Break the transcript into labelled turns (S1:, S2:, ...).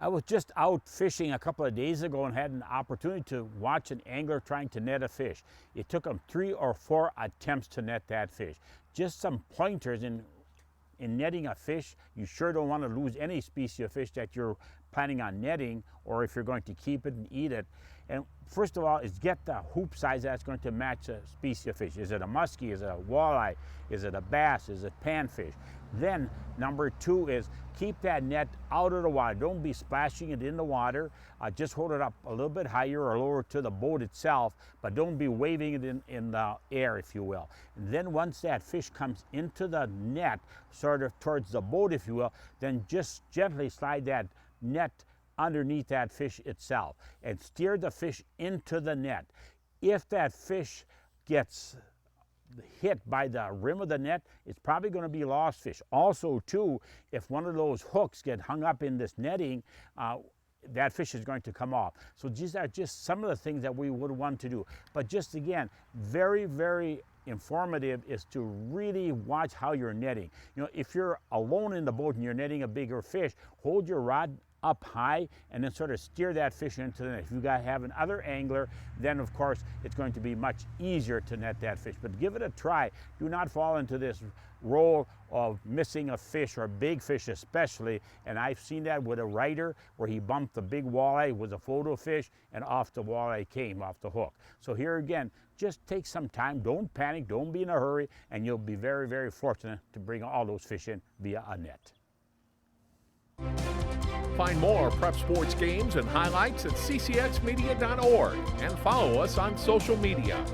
S1: I was just out fishing a couple of days ago and had an opportunity to watch an angler trying to net a fish. It took him 3 or 4 attempts to net that fish. Just some pointers in netting a fish. You sure don't want to lose any species of fish that you're planning on netting, or if you're going to keep it and eat it. And first of all is get the hoop size that's going to match a species of fish. Is it a muskie? Is it a walleye? Is it a bass? Is it panfish? Then number 2 is keep that net out of the water. Don't be splashing it in the water. Just hold it up a little bit higher or lower to the boat itself, but don't be waving it in the air, if you will. And then once that fish comes into the net, sort of towards the boat, if you will, then just gently slide that net underneath that fish itself and steer the fish into the net. If that fish gets hit by the rim of the net, it's probably going to be lost fish. Also too, if one of those hooks get hung up in this netting, that fish is going to come off. So these are just some of the things that we would want to do. But just again, very, very informative is to really watch how you're netting. You know, if you're alone in the boat and you're netting a bigger fish, hold your rod up high and then sort of steer that fish into the net. If you have another angler, then of course it's going to be much easier to net that fish. But give it a try. Do not fall into this role of missing a fish, or big fish especially. And I've seen that with a rider where he bumped the big walleye with a photo fish and off the walleye came off the hook. So here again, just take some time. Don't panic. Don't be in a hurry, and you'll be very, very fortunate to bring all those fish in via a net.
S2: Find more prep sports games and highlights at ccxmedia.org and follow us on social media.